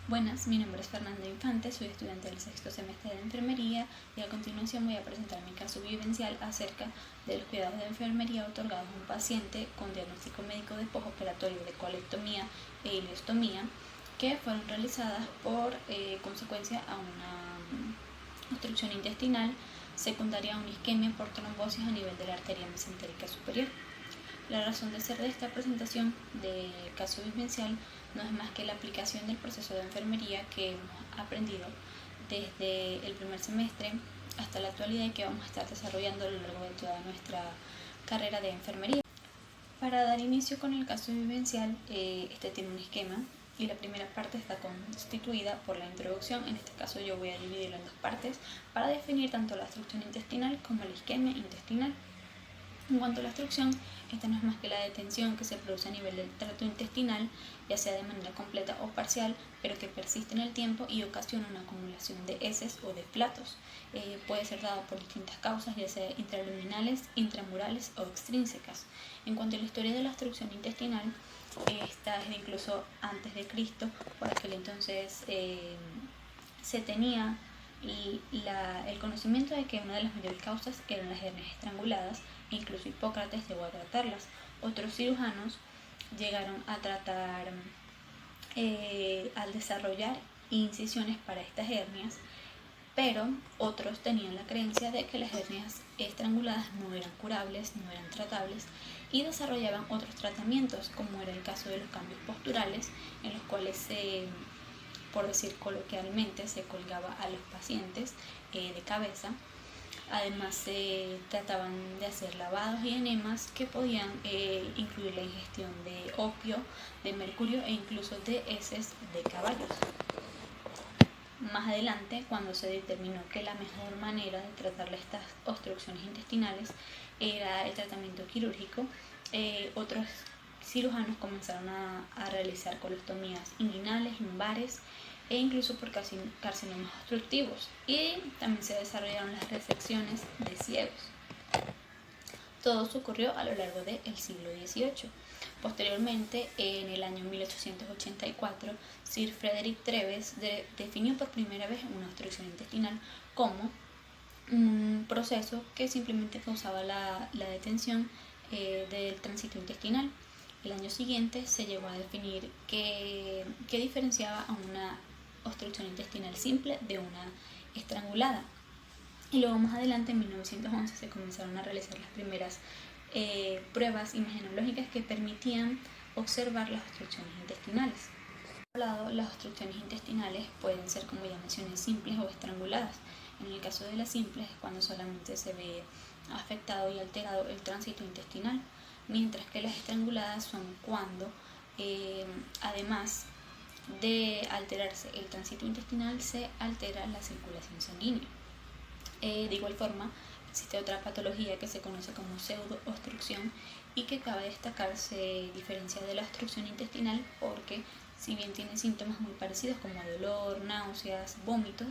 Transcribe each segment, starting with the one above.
Buenas, mi nombre es Fernanda Infante, soy estudiante del sexto semestre de enfermería y a continuación voy a presentar mi caso vivencial acerca de los cuidados de enfermería otorgados a un paciente con diagnóstico médico de postoperatorio de colectomía e ileostomía que fueron realizadas por consecuencia a una obstrucción intestinal secundaria a una isquemia por trombosis a nivel de la arteria mesentérica superior. La razón de ser de esta presentación del caso vivencial no es más que la aplicación del proceso de enfermería que hemos aprendido desde el primer semestre hasta la actualidad y que vamos a estar desarrollando a lo largo de toda nuestra carrera de enfermería. Para dar inicio con el caso vivencial, este tiene un esquema y la primera parte está constituida por la introducción. En este caso yo voy a dividirlo en dos partes para definir tanto la obstrucción intestinal como la isquemia intestinal. En cuanto a la obstrucción, esta no es más que la detención que se produce a nivel del tracto intestinal, ya sea de manera completa o parcial, pero que persiste en el tiempo y ocasiona una acumulación de heces o de flatos. Puede ser dada por distintas causas, ya sea intraluminales, intramurales o extrínsecas. En cuanto a la historia de la obstrucción intestinal, esta es de incluso antes de Cristo, por aquel entonces se tenía el conocimiento de que una de las mayores causas eran las hernias estranguladas, e incluso Hipócrates llegó a tratarlas. Otros cirujanos llegaron a tratar, al desarrollar incisiones para estas hernias, pero otros tenían la creencia de que las hernias estranguladas no eran curables, no eran tratables y desarrollaban otros tratamientos, como era el caso de los cambios posturales, en los cuales por decir coloquialmente, se colgaba a los pacientes de cabeza. Además se trataban de hacer lavados y enemas que podían incluir la ingestión de opio, de mercurio e incluso de heces de caballos. Más adelante, cuando se determinó que la mejor manera de tratar estas obstrucciones intestinales era el tratamiento quirúrgico, otros cirujanos comenzaron a realizar colostomías inguinales, lumbares e incluso por carcinomas obstructivos, y también se desarrollaron las resecciones de ciegos. Todo eso ocurrió a lo largo del siglo XVIII. Posteriormente, en el año 1884, Sir Frederick Treves definió por primera vez una obstrucción intestinal como un proceso que simplemente causaba la detención del tránsito intestinal. El año siguiente se llegó a definir qué diferenciaba a una obstrucción intestinal simple de una estrangulada. Y luego más adelante, en 1911, se comenzaron a realizar las primeras pruebas imagenológicas que permitían observar las obstrucciones intestinales. Por otro lado, las obstrucciones intestinales pueden ser, como ya mencioné, simples o estranguladas. En el caso de las simples es cuando solamente se ve afectado y alterado el tránsito intestinal, mientras que las estranguladas son cuando, además de alterarse el tránsito intestinal, se altera la circulación sanguínea. De igual forma, existe otra patología que se conoce como pseudoobstrucción y que cabe destacar se diferencia de la obstrucción intestinal porque, si bien tiene síntomas muy parecidos como dolor, náuseas, vómitos,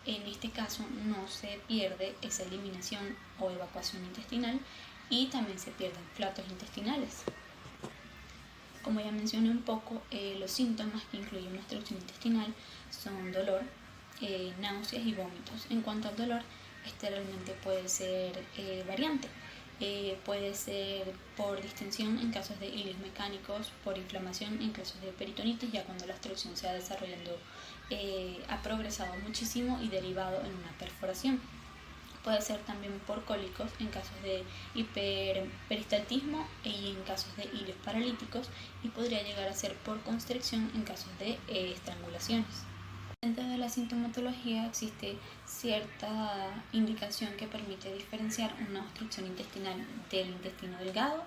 en este caso no se pierde esa eliminación o evacuación intestinal y también se pierden flatos intestinales. Como ya mencioné un poco, los síntomas que incluye una obstrucción intestinal son dolor, náuseas y vómitos. En cuanto al dolor, este realmente puede ser variante. Puede ser por distensión en casos de ileos mecánicos, por inflamación en casos de peritonitis, ya cuando la obstrucción se ha desarrollando, ha progresado muchísimo y derivado en una perforación. Puede ser también por cólicos en casos de hiperperistaltismo y en casos de ileos paralíticos, y podría llegar a ser por constricción en casos de estrangulaciones. Dentro de la sintomatología existe cierta indicación que permite diferenciar una obstrucción intestinal del intestino delgado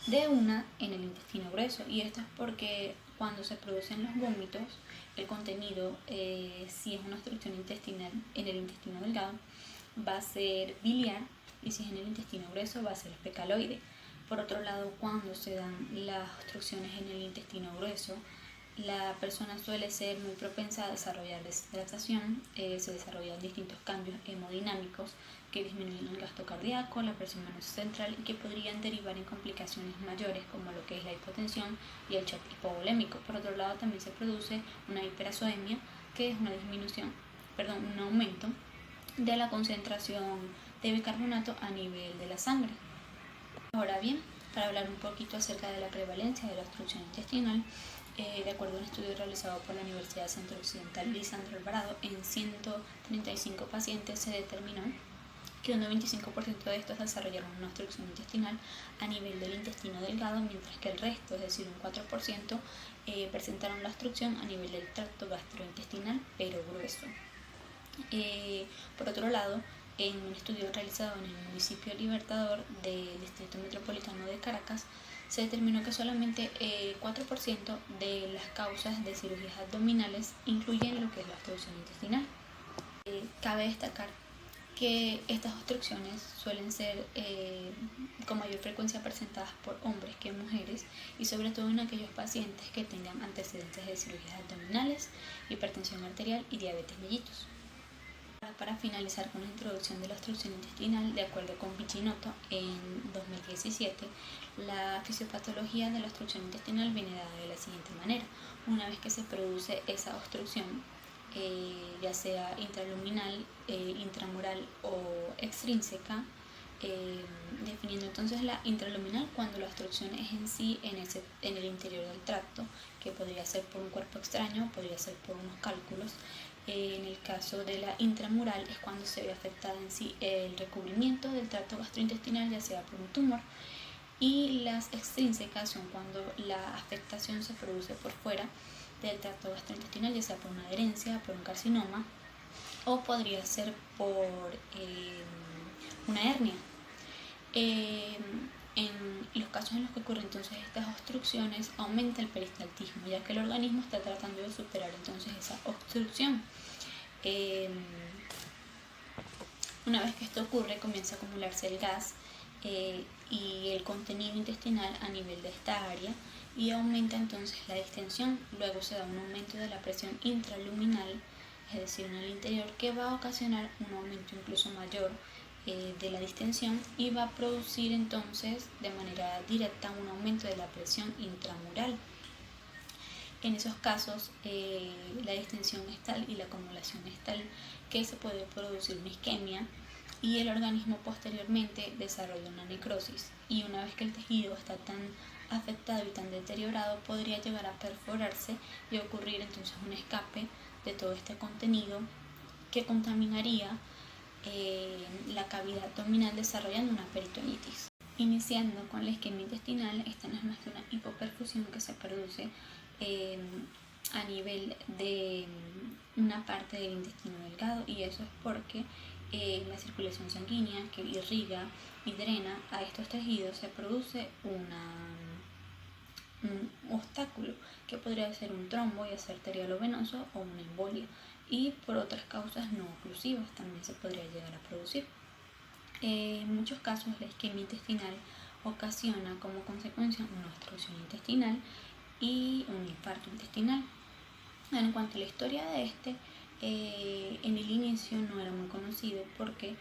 de una en el intestino grueso, y esto es porque cuando se producen los vómitos, el contenido, si es una obstrucción intestinal en el intestino delgado, va a ser biliar, y si es en el intestino grueso va a ser fecaloide. Por otro lado, cuando se dan las obstrucciones en el intestino grueso, la persona suele ser muy propensa a desarrollar deshidratación, se desarrollan distintos cambios hemodinámicos que disminuyen el gasto cardíaco, la presión venosa central y que podrían derivar en complicaciones mayores como lo que es la hipotensión y el shock hipovolémico. Por otro lado, también se produce una hiperacemia, que es un aumento de la concentración de bicarbonato a nivel de la sangre. Ahora bien, para hablar un poquito acerca de la prevalencia de la obstrucción intestinal, de acuerdo a un estudio realizado por la Universidad Centro Occidental Lisandro Alvarado, en 135 pacientes se determinó que un 95% de estos desarrollaron una obstrucción intestinal a nivel del intestino delgado, mientras que el resto, es decir, un 4%, presentaron la obstrucción a nivel del tracto gastrointestinal, pero grueso. Por otro lado, en un estudio realizado en el municipio Libertador del Distrito Metropolitano de Caracas, se determinó que solamente 4% de las causas de cirugías abdominales incluyen lo que es la obstrucción intestinal. Cabe destacar que estas obstrucciones suelen ser con mayor frecuencia presentadas por hombres que mujeres, y sobre todo en aquellos pacientes que tengan antecedentes de cirugías abdominales, hipertensión arterial y diabetes mellitus. Para finalizar con la introducción de la obstrucción intestinal, de acuerdo con Pichinotto en 2017, la fisiopatología de la obstrucción intestinal viene dada de la siguiente manera. Una vez que se produce esa obstrucción, ya sea intraluminal, intramural o extrínseca, definiendo entonces la intraluminal cuando la obstrucción es en sí en el interior del tracto, que podría ser por un cuerpo extraño, podría ser por unos cálculos. En el caso de la intramural es cuando se ve afectada en sí el recubrimiento del tracto gastrointestinal, ya sea por un tumor, y las extrínsecas son cuando la afectación se produce por fuera del tracto gastrointestinal, ya sea por una adherencia, por un carcinoma, o podría ser por una hernia. En los casos en los que ocurren entonces estas obstrucciones, aumenta el peristaltismo, ya que el organismo está tratando de superar entonces esa obstrucción. Una vez que esto ocurre, comienza a acumularse el gas y el contenido intestinal a nivel de esta área, y aumenta entonces la distensión. Luego se da un aumento de la presión intraluminal, es decir, en el interior, que va a ocasionar un aumento incluso mayor de la distensión, y va a producir entonces de manera directa un aumento de la presión intramural. En esos casos la distensión es tal y la acumulación es tal que se puede producir una isquemia, y el organismo posteriormente desarrolla una necrosis, y una vez que el tejido está tan afectado y tan deteriorado, podría llegar a perforarse y ocurrir entonces un escape de todo este contenido que contaminaría la cavidad abdominal, desarrollando una peritonitis. Iniciando con la isquemia intestinal, esta no es más que una hipoperfusión que se produce a nivel de una parte del intestino delgado, y eso es porque la circulación sanguínea que irriga y drena a estos tejidos se produce un obstáculo, que podría ser un trombo, ya sea arterial o venoso, o una embolia, y por otras causas no oclusivas también se podría llegar a producir. En muchos casos la isquemia intestinal ocasiona como consecuencia una obstrucción intestinal y un infarto intestinal. En cuanto a la historia de en el inicio no era muy conocido, porque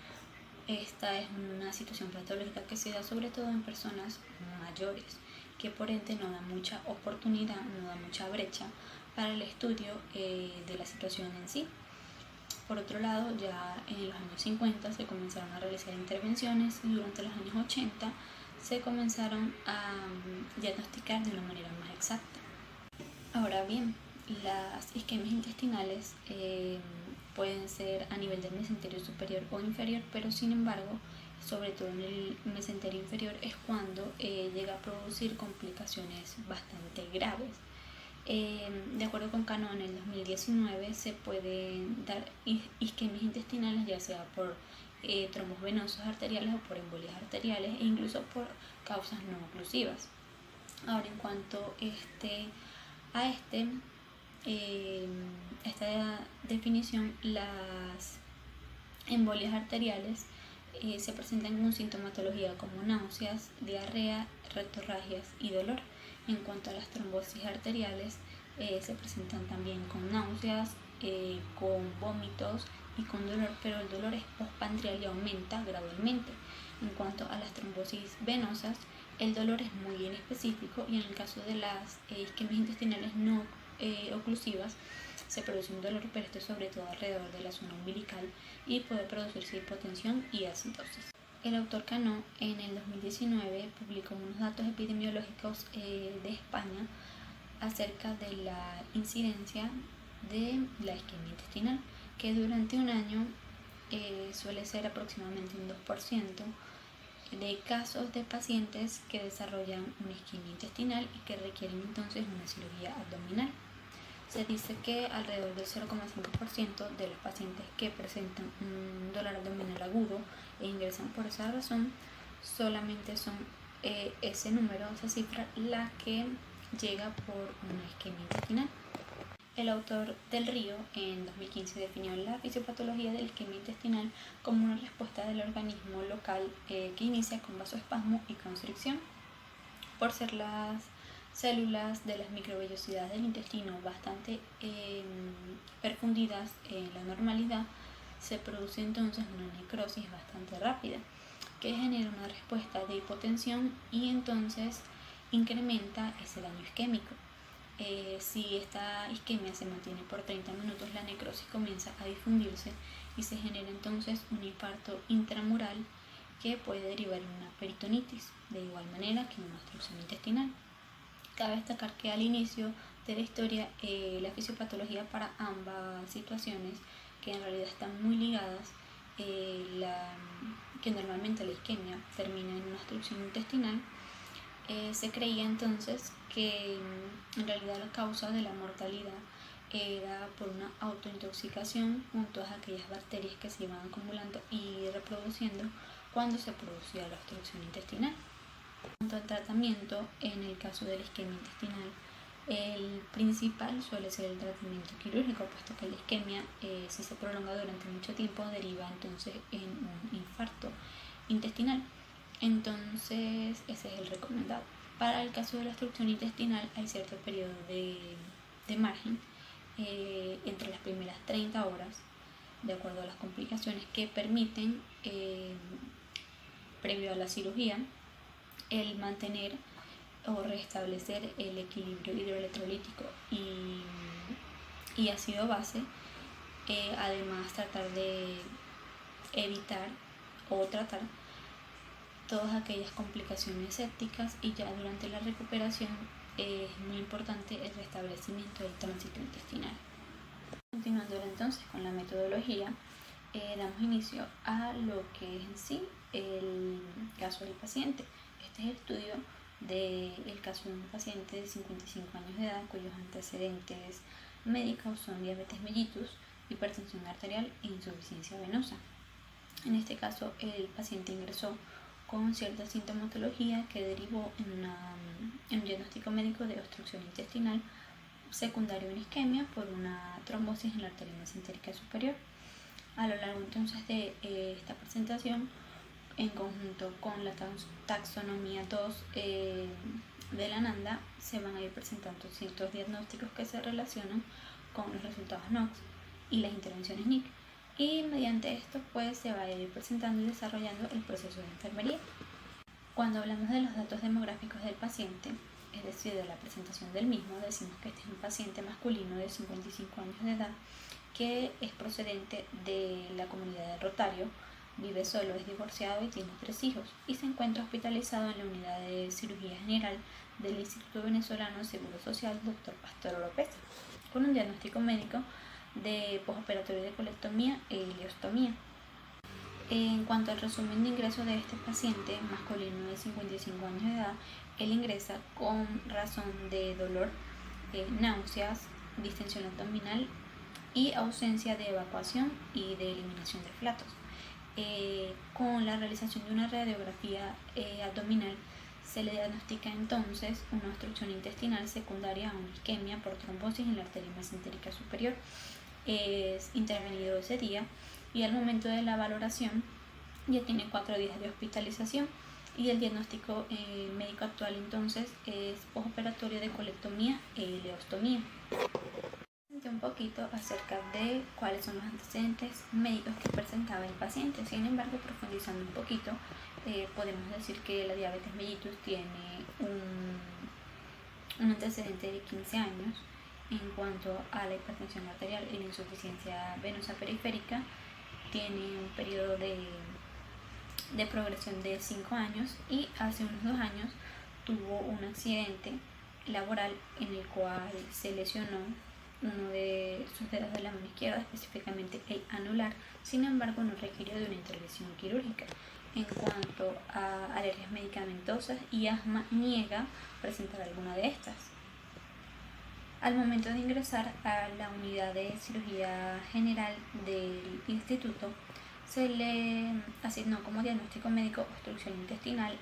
esta es una situación patológica que se da sobre todo en personas mayores, que por ende no da mucha oportunidad, no da mucha brecha para el estudio de la situación en sí. Por otro lado, ya en los años 50 se comenzaron a realizar intervenciones, y durante los años 80 se comenzaron a diagnosticar de una manera más exacta. Ahora bien, las isquemias intestinales pueden ser a nivel del mesenterio superior o inferior, pero sin embargo, sobre todo en el mesenterio inferior, es cuando llega a producir complicaciones bastante graves. De acuerdo con Cano, en el 2019 se pueden dar isquemias intestinales, ya sea por trombos venosos arteriales o por embolias arteriales, e incluso por causas no oclusivas. Ahora, en cuanto a esta definición, las embolias arteriales se presentan con sintomatología como náuseas, diarrea, rectorragias y dolor. En cuanto a las trombosis arteriales, Se presentan también con náuseas, con vómitos y con dolor, pero el dolor es postprandial y aumenta gradualmente. En cuanto a las trombosis venosas, el dolor es muy inespecífico y en el caso de las isquemias intestinales no oclusivas se produce un dolor, pero esto sobre todo alrededor de la zona umbilical y puede producirse hipotensión y acidosis. El autor Cano en el 2019 publicó unos datos epidemiológicos de España acerca de la incidencia de la isquemia intestinal, que durante un año suele ser aproximadamente un 2% de casos de pacientes que desarrollan una isquemia intestinal y que requieren entonces una cirugía abdominal. Se dice que alrededor del 0,5% de los pacientes que presentan un dolor abdominal agudo e ingresan por esa razón, solamente son ese número, esa cifra, la que llega por una isquemia intestinal. El autor del Río en 2015 definió la fisiopatología de la isquemia intestinal como una respuesta del organismo local que inicia con vasoespasmo y constricción. Por ser las células de las microvellosidades del intestino bastante perfundidas en la normalidad, se produce entonces una necrosis bastante rápida que genera una respuesta de hipotensión y entonces incrementa ese daño isquémico. Si esta isquemia se mantiene por 30 minutos, la necrosis comienza a difundirse y se genera entonces un infarto intramural que puede derivar en una peritonitis, de igual manera que una obstrucción intestinal. Cabe destacar que al inicio de la historia la fisiopatología para ambas situaciones, que en realidad están muy ligadas, que normalmente la isquemia termina en una obstrucción intestinal, se creía entonces que en realidad la causa de la mortalidad era por una autointoxicación con todas aquellas bacterias que se iban acumulando y reproduciendo cuando se producía la obstrucción intestinal. En cuanto al tratamiento, en el caso de la isquemia intestinal, el principal suele ser el tratamiento quirúrgico, puesto que la isquemia, si se prolonga durante mucho tiempo, deriva entonces en un infarto intestinal. Entonces, ese es el recomendado. Para el caso de la obstrucción intestinal hay cierto periodo de margen entre las primeras 30 horas, de acuerdo a las complicaciones, que permiten, previo a la cirugía, el mantener o restablecer el equilibrio hidroelectrolítico y ácido base, además tratar de evitar o tratar todas aquellas complicaciones sépticas, y ya durante la recuperación es muy importante el restablecimiento del tránsito intestinal. Continuando entonces con la metodología, damos inicio a lo que es en sí el caso del paciente. Este es el estudio del caso de un paciente de 55 años de edad cuyos antecedentes médicos son diabetes mellitus, hipertensión arterial e insuficiencia venosa. En este caso, el paciente ingresó con cierta sintomatología que derivó en un diagnóstico médico de obstrucción intestinal secundario a una isquemia por una trombosis en la arteria mesentérica superior. A lo largo entonces de esta presentación, en conjunto con la taxonomía 2 de la NANDA, se van a ir presentando ciertos diagnósticos que se relacionan con los resultados NOX y las intervenciones NIC, y mediante esto pues se va a ir presentando y desarrollando el proceso de enfermería. Cuando hablamos de los datos demográficos del paciente, es decir, de la presentación del mismo, decimos que este es un paciente masculino de 55 años de edad que es procedente de la comunidad de Rotario, vive solo, es divorciado y tiene 3 hijos, y se encuentra hospitalizado en la unidad de cirugía general del Instituto Venezolano de Seguro Social Dr. Pastor Oropesa, con un diagnóstico médico de postoperatorio de colectomía e ileostomía. En cuanto al resumen de ingreso de este paciente masculino de 55 años de edad, él ingresa con razón de dolor, náuseas, distensión abdominal y ausencia de evacuación y de eliminación de flatos. Con la realización de una radiografía abdominal se le diagnostica entonces una obstrucción intestinal secundaria a una isquemia por trombosis en la arteria mesentérica superior. Es intervenido ese día y al momento de la valoración ya tiene 4 días de hospitalización. Y el diagnóstico médico actual entonces es postoperatorio de colectomía e ileostomía. Un poquito acerca de cuáles son los antecedentes médicos que presentaba el paciente. Sin embargo, profundizando un poquito, podemos decir que la diabetes mellitus tiene un antecedente de 15 años. En cuanto a la hipertensión arterial y la insuficiencia venosa periférica, tiene un periodo de progresión de 5 años, y hace unos 2 años tuvo un accidente laboral en el cual se lesionó uno de sus dedos de la mano izquierda, específicamente el anular. Sin embargo, no requirió de una intervención quirúrgica. En cuanto a alergias medicamentosas y asma, niega presentar alguna de estas. Al momento de ingresar a la unidad de cirugía general del instituto, se le asignó como diagnóstico médico obstrucción intestinal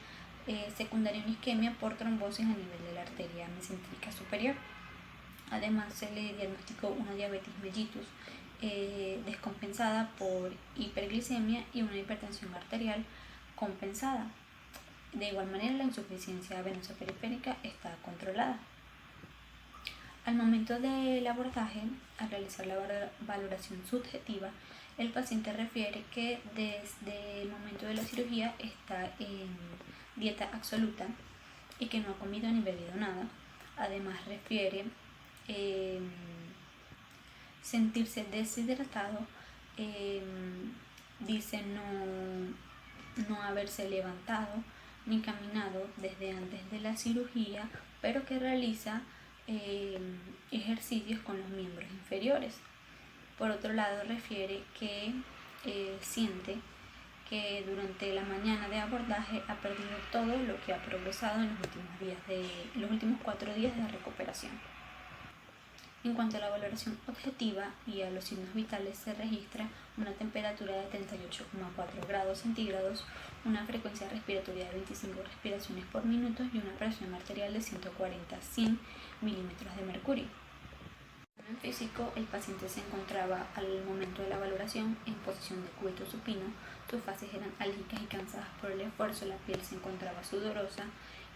secundaria a una isquemia por trombosis a nivel de la arteria mesentérica superior. Además, se le diagnosticó una diabetes mellitus descompensada por hiperglicemia y una hipertensión arterial compensada. De igual manera, la insuficiencia venosa periférica está controlada. Al momento del abordaje, al realizar la valoración subjetiva, el paciente refiere que desde el momento de la cirugía está en dieta absoluta y que no ha comido ni bebido nada. Además, refiere sentirse deshidratado, dice no haberse levantado ni caminado desde antes de la cirugía, pero que realiza ejercicios con los miembros inferiores. Por otro lado, refiere que siente que durante la mañana de abordaje ha perdido todo lo que ha progresado en los últimos 4 días de recuperación. En cuanto a la valoración objetiva y a los signos vitales, se registra una temperatura de 38,4 grados centígrados, una frecuencia respiratoria de 25 respiraciones por minuto y una presión arterial de 140-100 milímetros de mercurio. En físico, el paciente se encontraba al momento de la valoración en posición de cúbito supino, sus fases eran álgicas y cansadas por el esfuerzo, la piel se encontraba sudorosa.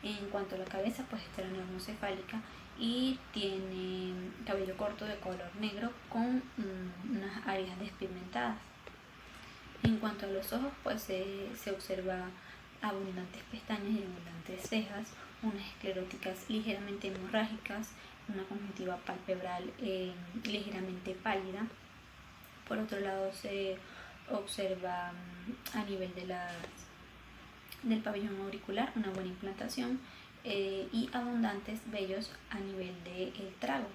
En cuanto a la cabeza, pues esta era neurocefálica y tiene cabello corto de color negro con unas áreas despigmentadas. En cuanto a los ojos, pues se observa abundantes pestañas y abundantes cejas, unas escleróticas ligeramente hemorrágicas, una conjuntiva palpebral ligeramente pálida. Por otro lado, se observa a nivel del pabellón auricular una buena implantación y abundantes vellos a nivel del trago.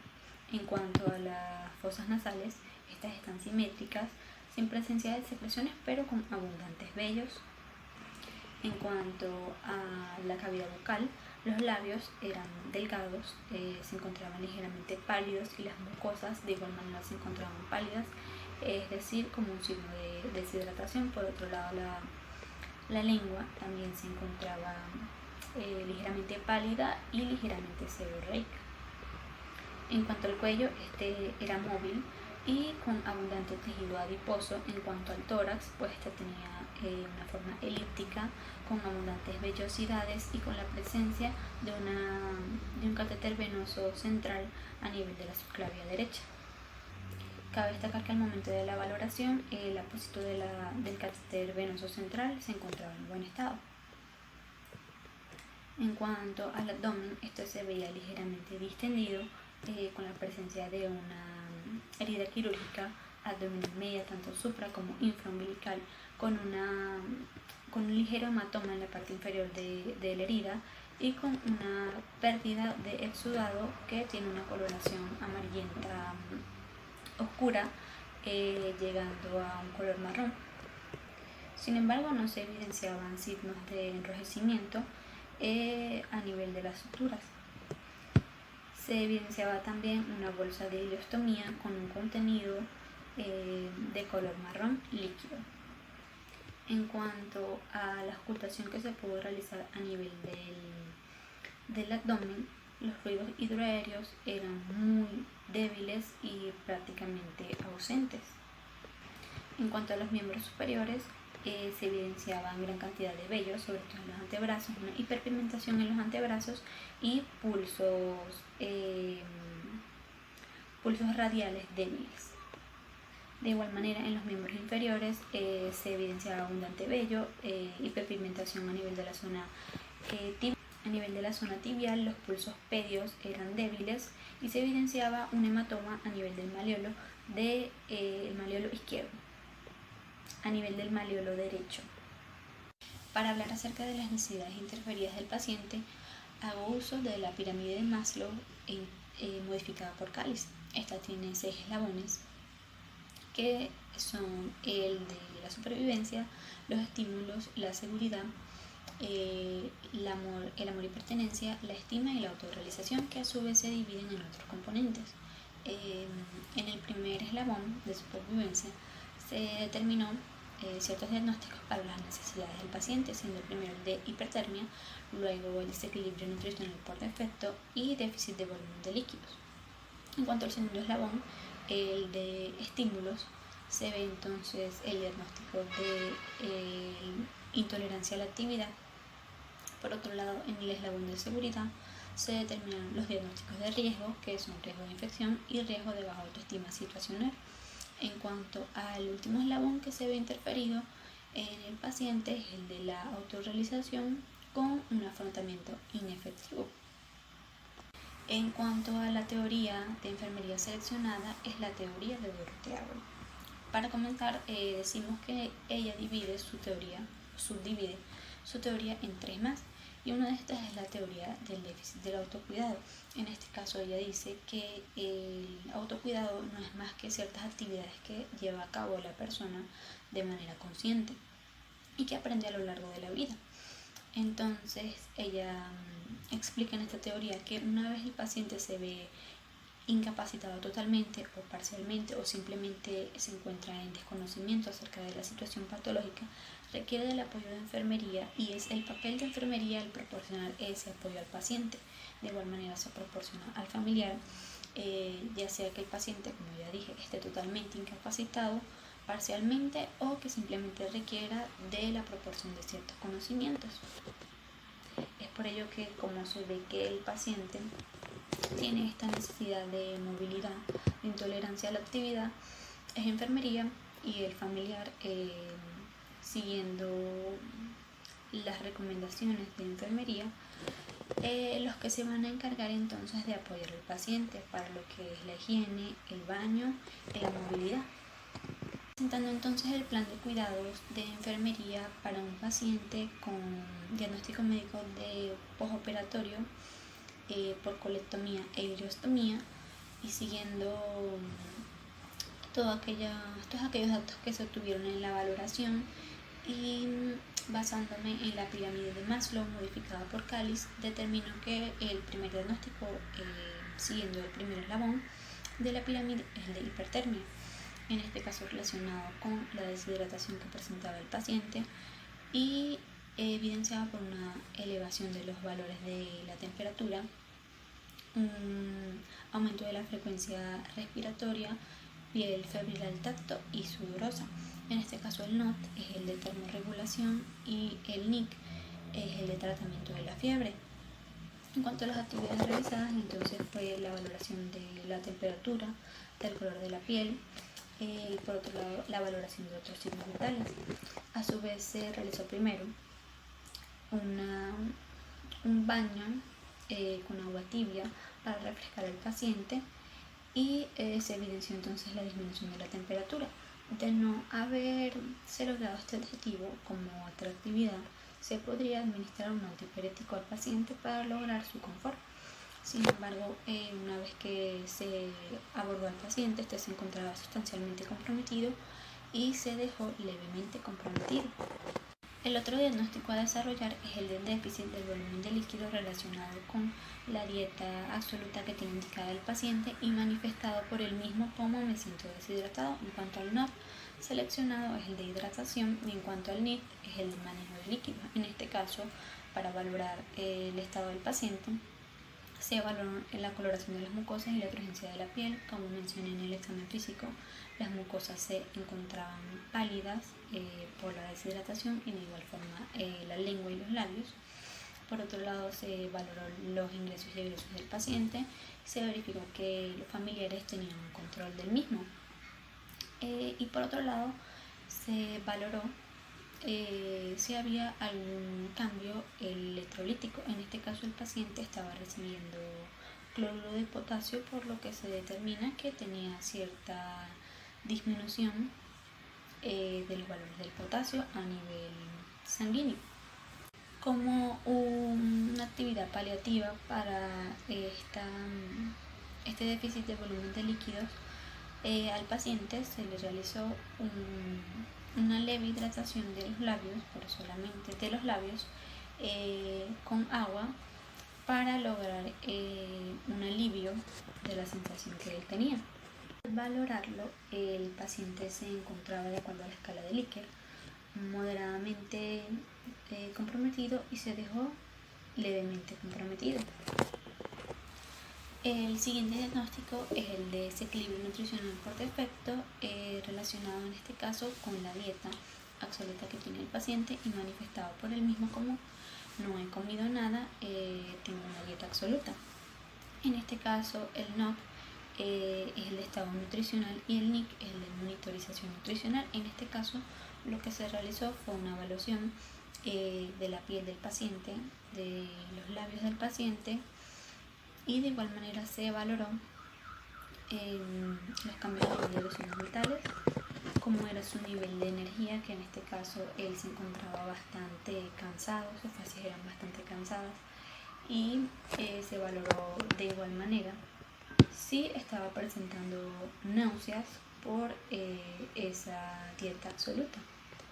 En cuanto a las fosas nasales, estas están simétricas, sin presencia de secreciones, pero con abundantes vellos. En cuanto a la cavidad bucal, los labios eran delgados, se encontraban ligeramente pálidos y las mucosas de igual manera se encontraban pálidas, es decir, como un signo de deshidratación. Por otro lado, la lengua también se encontraba ligeramente pálida y ligeramente seborreica. En cuanto al cuello, este era móvil y con abundante tejido adiposo. En cuanto al tórax, pues este tenía una forma elíptica con abundantes vellosidades y con la presencia de un catéter venoso central a nivel de la subclavia derecha. Cabe destacar que al momento de la valoración, el apósito del catéter venoso central se encontraba en buen estado. En cuanto al abdomen, esto se veía ligeramente distendido con la presencia de una herida quirúrgica abdominal media, tanto supra como infraumbilical, con un ligero hematoma en la parte inferior de la herida y con una pérdida de exudado que tiene una coloración amarillenta oscura, llegando a un color marrón. Sin embargo, no se evidenciaban signos de enrojecimiento a nivel de las suturas. Se evidenciaba también una bolsa de ileostomía con un contenido de color marrón líquido. En cuanto a la ocultación que se pudo realizar a nivel del abdomen, los fluidos hidroaéreos eran muy débiles y prácticamente ausentes. En cuanto a los miembros superiores, se evidenciaban gran cantidad de vello, sobre todo en los antebrazos, una hiperpigmentación en los antebrazos y pulsos radiales débiles. De igual manera, en los miembros inferiores se evidenciaba abundante vello, hiperpigmentación a nivel de la zona tibial. A nivel de la zona tibial, los pulsos pedios eran débiles y se evidenciaba un hematoma a nivel del maleolo, el maleolo izquierdo, a nivel del maleolo derecho. Para hablar acerca de las necesidades interferidas del paciente, hago uso de la pirámide de Maslow modificada por Callis. Esta tiene 6 eslabones, que son el de la supervivencia, los estímulos, la seguridad, el amor y pertenencia, la estima y la autorrealización, que a su vez se dividen en otros componentes. En el primer eslabón de supervivencia se determinó ciertos diagnósticos para las necesidades del paciente, siendo el primero el de hipertermia, luego el desequilibrio nutricional por defecto y déficit de volumen de líquidos. En cuanto al segundo eslabón, el de estímulos, se ve entonces el diagnóstico de intolerancia a la actividad. Por otro lado, en el eslabón de seguridad se determinan los diagnósticos de riesgo, que son riesgo de infección y riesgo de baja autoestima situacional. En cuanto al último eslabón que se ve interferido en el paciente, es el de la autorrealización con un afrontamiento inefectivo. En cuanto a la teoría de enfermería seleccionada, es la teoría de Dorothy Arrow. Para comenzar, decimos que ella subdivide su teoría en 3 más, y una de estas es la teoría del déficit del autocuidado. En este caso, ella dice que el autocuidado no es más que ciertas actividades que lleva a cabo la persona de manera consciente y que aprende a lo largo de la vida. Entonces, ella explica en esta teoría que una vez el paciente se ve incapacitado totalmente o parcialmente o simplemente se encuentra en desconocimiento acerca de la situación patológica, requiere del apoyo de enfermería, y es el papel de enfermería el proporcionar ese apoyo al paciente. De igual manera se proporciona al familiar, ya sea que el paciente, como ya dije, esté totalmente incapacitado, parcialmente, o que simplemente requiera de la proporción de ciertos conocimientos. Es por ello que, como se ve que el paciente tiene esta necesidad de movilidad, de intolerancia a la actividad, es enfermería y el familiar, siguiendo las recomendaciones de enfermería, los que se van a encargar entonces de apoyar al paciente para lo que es la higiene, el baño y la movilidad. Presentando entonces el plan de cuidados de enfermería para un paciente con diagnóstico médico de postoperatorio por colectomía e ileostomía, y siguiendo todos aquellos datos que se obtuvieron en la valoración, y basándome en la pirámide de Maslow modificada por Callis, determino que el primer diagnóstico, siguiendo el primer eslabón de la pirámide, es el de hipertermia, en este caso relacionado con la deshidratación que presentaba el paciente y evidenciado por una elevación de los valores de la temperatura, un aumento de la frecuencia respiratoria, piel febril al tacto y sudorosa. En este caso el NOT es el de termorregulación y el NIC es el de tratamiento de la fiebre. En cuanto a las actividades realizadas, entonces fue la valoración de la temperatura, del color de la piel, y por otro lado la valoración de otros signos vitales. A su vez se realizó primero un baño con agua tibia para refrescar al paciente, y se evidenció entonces la disminución de la temperatura. De no haberse logrado este objetivo como atractividad, se podría administrar un antipirético al paciente para lograr su confort. Sin embargo, una vez que se abordó al paciente, este se encontraba sustancialmente comprometido y se dejó levemente comprometido. El otro diagnóstico a desarrollar es el del déficit del volumen de líquido relacionado con la dieta absoluta que tiene indicada el paciente y manifestado por el mismo como me siento deshidratado. En cuanto al NOT seleccionado es el de hidratación, y en cuanto al NIT es el de manejo de líquidos. En este caso, para valorar el estado del paciente, Se evaluó la coloración de las mucosas y la turgencia de la piel. Como mencioné en el examen físico, las mucosas se encontraban pálidas por la deshidratación y de igual forma la lengua y los labios. Por otro lado, se valoró los ingresos y egresos del paciente. Se verificó que los familiares tenían un control del mismo. Y por otro lado, se valoró si había algún cambio electrolítico. En este caso, el paciente estaba recibiendo cloruro de potasio, por lo que se determina que tenía cierta disminución de los valores del potasio a nivel sanguíneo. Como una actividad paliativa para este déficit de volumen de líquidos, al paciente se le realizó una leve hidratación de los labios, pero solamente de los labios, con agua para lograr un alivio de la sensación que él tenía. Al valorarlo, el paciente se encontraba, de acuerdo a la escala de Likert, moderadamente comprometido y se dejó levemente comprometido. El siguiente diagnóstico es el de desequilibrio nutricional por defecto, relacionado en este caso con la dieta absoluta que tiene el paciente y manifestado por él mismo como: no he comido nada, tengo una dieta absoluta. En este caso, el NOC es el de estado nutricional y el NIC es el de monitorización nutricional. En este caso, lo que se realizó fue una evaluación de la piel del paciente, de los labios del paciente, y de igual manera se valoró los cambios de los signos vitales, cómo era su nivel de energía, que en este caso él se encontraba bastante cansado, sus facies eran bastante cansadas, y se valoró de igual manera si estaba presentando náuseas por esa dieta absoluta.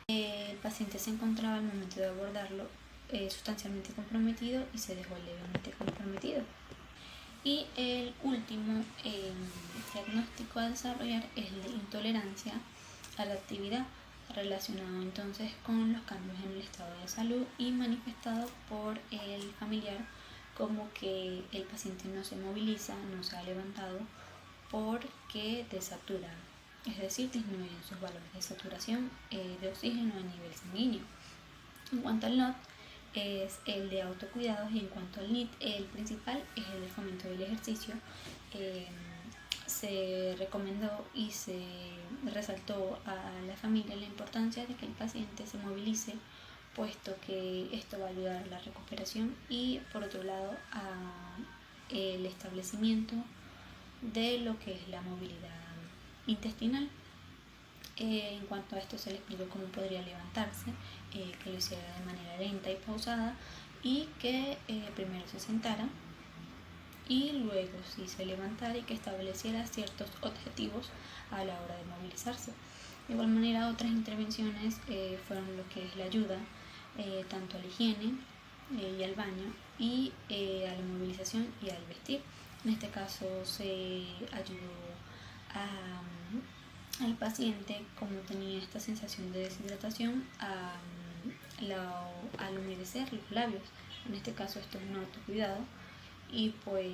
El paciente se encontraba al momento de abordarlo sustancialmente comprometido y se dejó levemente comprometido. Y el último diagnóstico a desarrollar es el de intolerancia a la actividad, relacionado entonces con los cambios en el estado de salud y manifestado por el familiar como que el paciente no se moviliza, no se ha levantado porque desatura, es decir, disminuyen sus valores de saturación de oxígeno a nivel sanguíneo. En cuanto al NOT, es el de autocuidados, y en cuanto al NIT, el principal es el de fomento del ejercicio. Se recomendó y se resaltó a la familia la importancia de que el paciente se movilice, puesto que esto va a ayudar a la recuperación y por otro lado a el establecimiento de lo que es la movilidad intestinal. En cuanto a esto, se le explicó cómo podría levantarse, que lo hiciera de manera lenta y pausada, y que primero se sentara y luego sí se levantara, y que estableciera ciertos objetivos a la hora de movilizarse. De igual manera, otras intervenciones fueron lo que es la ayuda tanto a la higiene y al baño, y a la movilización y al vestir. En este caso se ayudó al paciente, como tenía esta sensación de deshidratación, al humedecer los labios. En este caso esto es un autocuidado y pues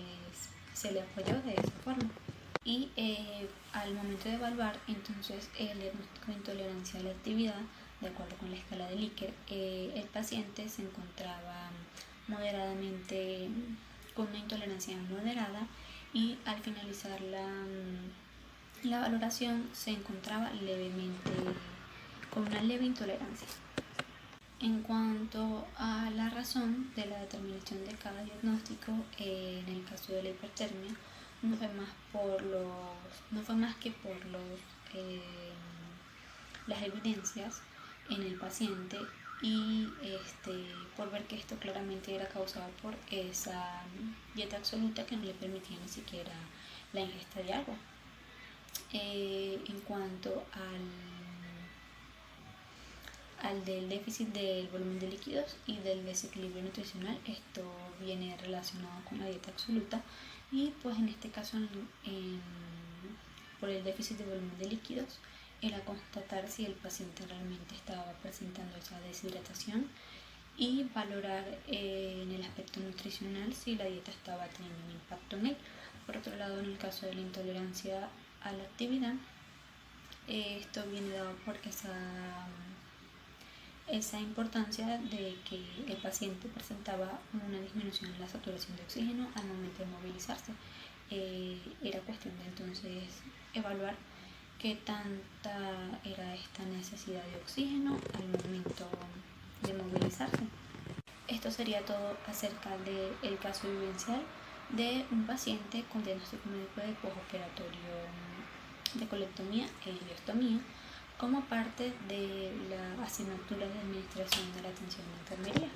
se le apoyó de esa forma. Y al momento de evaluar entonces el diagnóstico de intolerancia a la actividad, de acuerdo con la escala de Likert, el paciente se encontraba moderadamente con una intolerancia moderada, y al finalizar la valoración se encontraba levemente con una leve intolerancia. En cuanto a la razón de la determinación de cada diagnóstico, en el caso de la hipertermia, no fue más que por las evidencias en el paciente, y por ver que esto claramente era causado por esa dieta absoluta que no le permitía ni siquiera la ingesta de agua. En cuanto al del déficit del volumen de líquidos y del desequilibrio nutricional, esto viene relacionado con la dieta absoluta, y pues en este caso por el déficit de volumen de líquidos era constatar si el paciente realmente estaba presentando esa deshidratación y valorar en el aspecto nutricional si la dieta estaba teniendo un impacto en él. Por otro lado, en el caso de la intolerancia a la actividad, esto viene dado por esa importancia de que el paciente presentaba una disminución en la saturación de oxígeno al momento de movilizarse. Era cuestión de entonces evaluar qué tanta era esta necesidad de oxígeno al momento de movilizarse. Esto sería todo acerca del caso vivencial de un paciente con diagnóstico médico de postoperatorio de colectomía e ileostomía como parte de la asignatura de administración de la atención de enfermería.